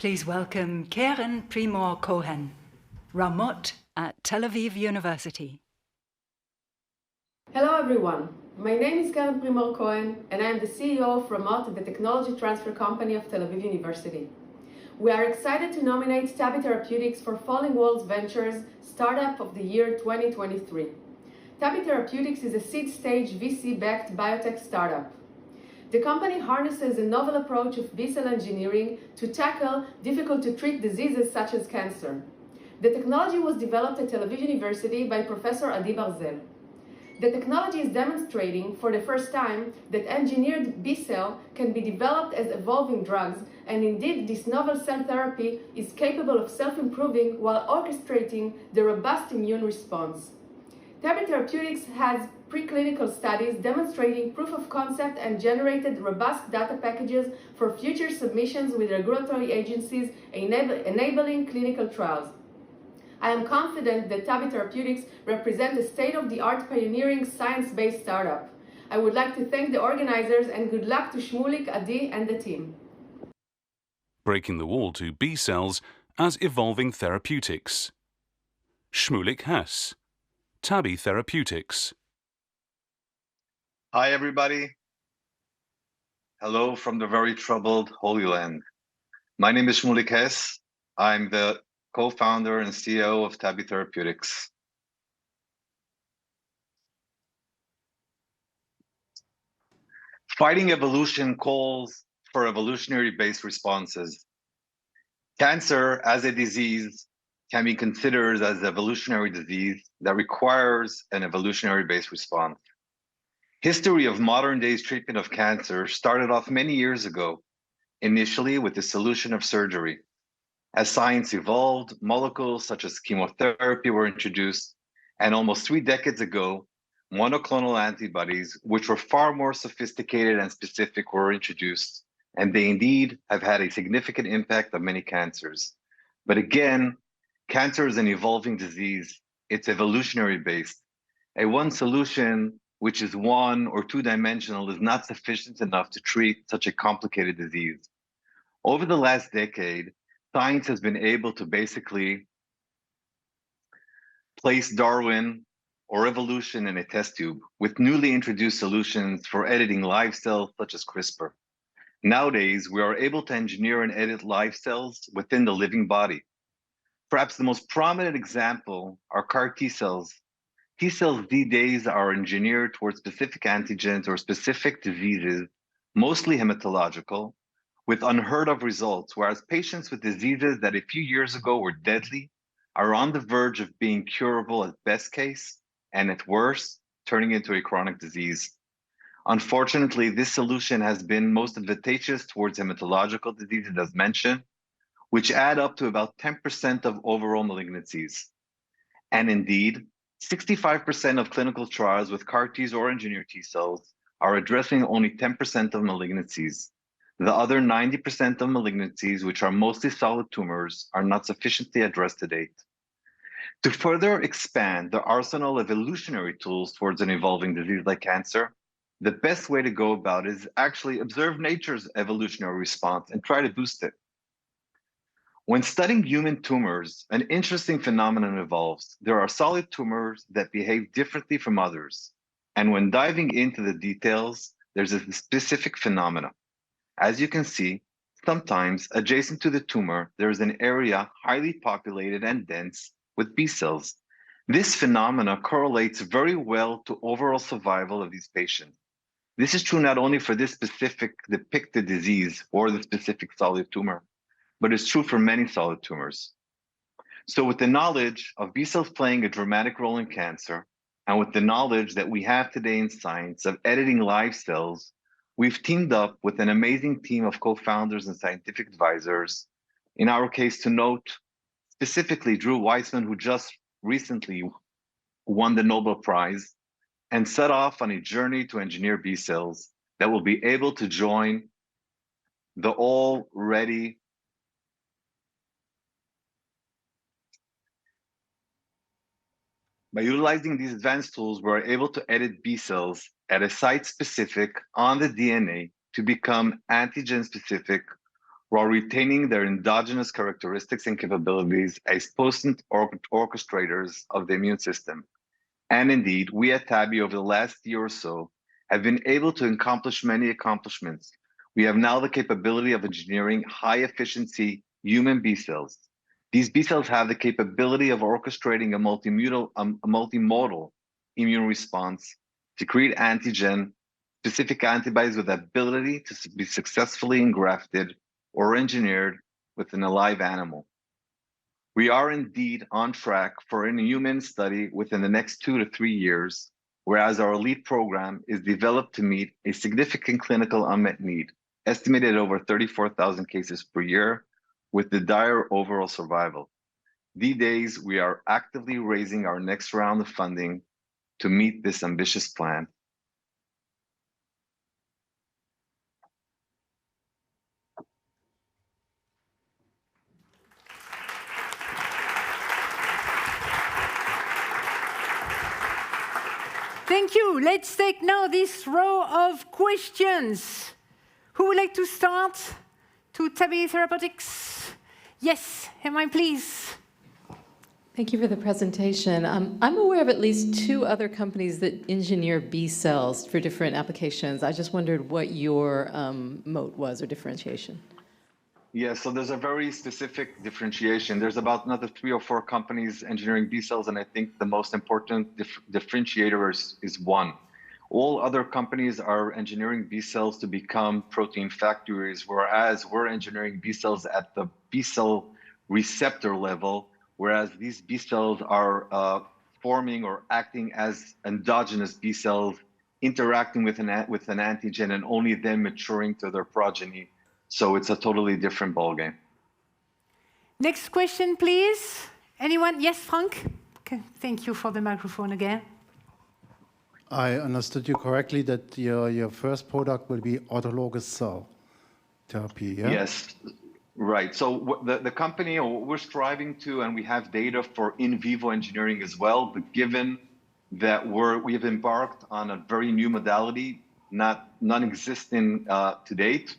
Please welcome Keren Primor Cohen, Ramot at Tel-Aviv University. Hello everyone, my name is Keren Primor Cohen and I am the CEO of Ramot, the technology transfer company of Tel-Aviv University. We are excited to nominate Tabby Therapeutics for Falling Walls Ventures Startup of the Year 2023. Tabby Therapeutics is a seed-stage VC-backed biotech startup. The company harnesses a novel approach of B-cell engineering to tackle difficult-to-treat diseases such as cancer. The technology was developed at Tel-Aviv University by Professor Adi Barzel. The technology is demonstrating for the first time that engineered B-cell can be developed as evolving drugs, and indeed this novel cell therapy is capable of self-improving while orchestrating the robust immune response. Tabby Therapeutics has preclinical studies demonstrating proof of concept and generated robust data packages for future submissions with regulatory agencies enabling clinical trials. I am confident that Tabby Therapeutics represent a state-of-the-art pioneering science-based startup. I would like to thank the organizers and good luck to Shmulik, Adi, and the team. Breaking the wall to B cells as evolving therapeutics. Shmulik Hess, Tabby Therapeutics. Hi, everybody. Hello from the very troubled Holy Land. My name is Shmulik Hess. I'm the co-founder and CEO of Tabby Therapeutics. Fighting evolution calls for evolutionary-based responses. Cancer as a disease can be considered as an evolutionary disease that requires an evolutionary-based response. History of modern days treatment of cancer started off many years ago, initially with the solution of surgery. As science evolved, molecules such as chemotherapy were introduced, and almost 3 decades ago, monoclonal antibodies, which were far more sophisticated and specific, were introduced, and they indeed have had a significant impact on many cancers. But again, cancer is an evolving disease. It's evolutionary based. A one solution which is 1 or 2-dimensional is not sufficient enough to treat such a complicated disease. Over the last decade, science has been able to basically place Darwin or evolution in a test tube with newly introduced solutions for editing live cells such as CRISPR. Nowadays, we are able to engineer and edit live cells within the living body. Perhaps the most prominent example are CAR T cells. T cells these days are engineered towards specific antigens or specific diseases, mostly hematological, with unheard of results, whereas patients with diseases that a few years ago were deadly are on the verge of being curable at best case, and at worst, turning into a chronic disease. Unfortunately, this solution has been most advantageous towards hematological diseases, as mentioned, which add up to about 10% of overall malignancies. And indeed, 65% of clinical trials with CAR Ts or engineered T cells are addressing only 10% of malignancies. The other 90% of malignancies, which are mostly solid tumors, are not sufficiently addressed to date. To further expand the arsenal of evolutionary tools towards an evolving disease like cancer, the best way to go about it is actually observe nature's evolutionary response and try to boost it. When studying human tumors, an interesting phenomenon evolves. There are solid tumors that behave differently from others. And when diving into the details, there's a specific phenomena. As you can see, sometimes adjacent to the tumor, there is an area highly populated and dense with B cells. This phenomena correlates very well to overall survival of these patients. This is true not only for this specific depicted disease or the specific solid tumor, but it's true for many solid tumors. So with the knowledge of B cells playing a dramatic role in cancer, and with the knowledge that we have today in science of editing live cells, we've teamed up with an amazing team of co-founders and scientific advisors. In our case, to note specifically Drew Weissman, who just recently won the Nobel Prize, and set off on a journey to engineer B cells that will be able to join the already By utilizing these advanced tools, we're able to edit B cells at a site specific on the DNA to become antigen specific while retaining their endogenous characteristics and capabilities as potent orchestrators of the immune system. And indeed, we at Tabby over the last year or so have been able to accomplish many accomplishments. We have now the capability of engineering high efficiency human B cells. These B cells have the capability of orchestrating a multimodal immune response to create antigen-specific antibodies with the ability to be successfully engrafted or engineered within a live animal. We are indeed on track for a human study within the next 2 to 3 years, whereas our lead program is developed to meet a significant clinical unmet need, estimated at over 34,000 cases per year, with the dire overall survival. These days, we are actively raising our next round of funding to meet this ambitious plan. Thank you. Let's take now this row of questions. Who would like to start? To Tabby Therapeutics? Yes, Hermine, please. Thank you for the presentation. I'm aware of at least 2 other companies that engineer B cells for different applications. I just wondered what your moat was or differentiation. Yeah, so there's a very specific differentiation. There's about another 3 or 4 companies engineering B cells, and I think the most important differentiator is one. All other companies are engineering B cells to become protein factories, whereas we're engineering B cells at the B cell receptor level, whereas these B cells are forming or acting as endogenous B cells, interacting with an antigen and only then maturing to their progeny. So it's a totally different ballgame. Next question, please. Anyone? Yes, Frank? Okay. Thank you for the microphone again. I understood you correctly that your first product will be autologous cell therapy, yeah? Yes, right. So the company, or what we're striving to, and we have data for in vivo engineering as well, but given that we have embarked on a very new modality, non-existing to date.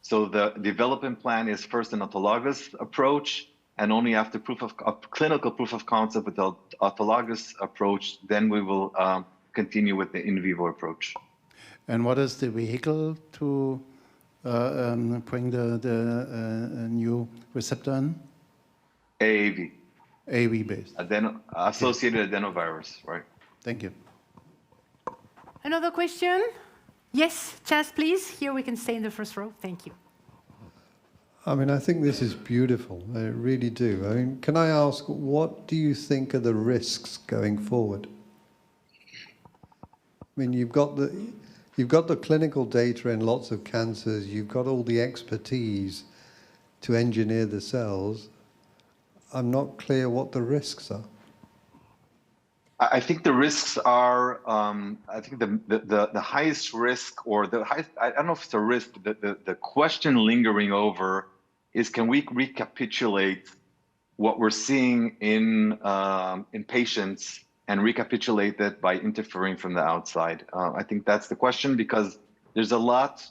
So the development plan is first an autologous approach, and only after clinical proof of concept with the autologous approach, then we will continue with the in vivo approach. And what is the vehicle to bring the new receptor in? AAV. AAV-based. Associated adenovirus, right? Thank you. Another question? Yes, Chaz, please. Here we can stay in the first row. Thank you. I mean, I think this is beautiful. I really do. I mean, can I ask, what do you think are the risks going forward? I mean, you've got the clinical data in lots of cancers. You've got all the expertise to engineer the cells. I'm not clear what the risks are. I think the risks are. I think the highest risk, or the highest. I don't know if it's a risk. The question lingering over is: can we recapitulate what we're seeing in patients and recapitulate that by interfering from the outside? I think that's the question, because there's a lot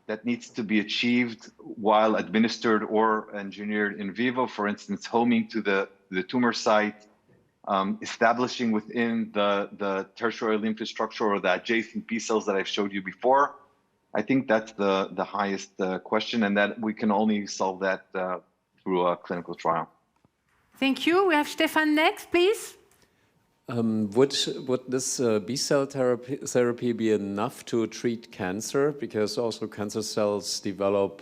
that needs to be achieved while administered or engineered in vivo. For instance, homing to the tumor site, establishing within the tertiary infrastructure or the adjacent B cells that I've showed you before. I think that's the highest question, and that we can only solve that through a clinical trial. Thank you. We have Stefan next, please. Would this B cell therapy be enough to treat cancer? Because also cancer cells develop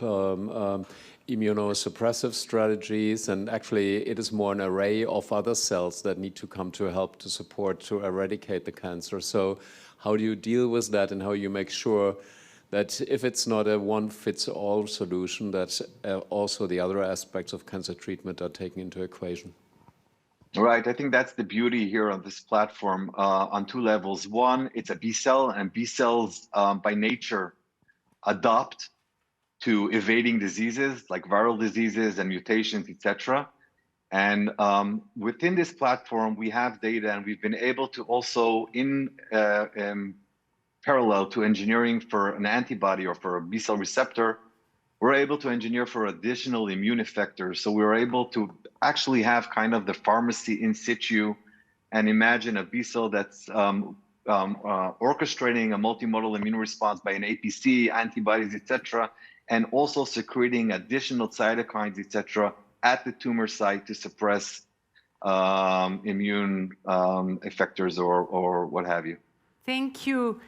immunosuppressive strategies, and actually it is more an array of other cells that need to come to help to support to eradicate the cancer. So how do you deal with that, and how you make sure that if it's not a one-fits-all solution, that also the other aspects of cancer treatment are taken into equation? Right. I think that's the beauty here on this platform on 2 levels. One, it's a B cell, and B cells by nature adopt to evading diseases like viral diseases and mutations, etc. And within this platform, we have data, and we've been able to also, in parallel to engineering for an antibody or for a B cell receptor, we're able to engineer for additional immune effectors. So we were able to actually have kind of the pharmacy in situ and imagine a B cell that's orchestrating a multimodal immune response by an APC, antibodies, etc., and also secreting additional cytokines, etc., at the tumor site to suppress immune effectors or what have you. Thank you.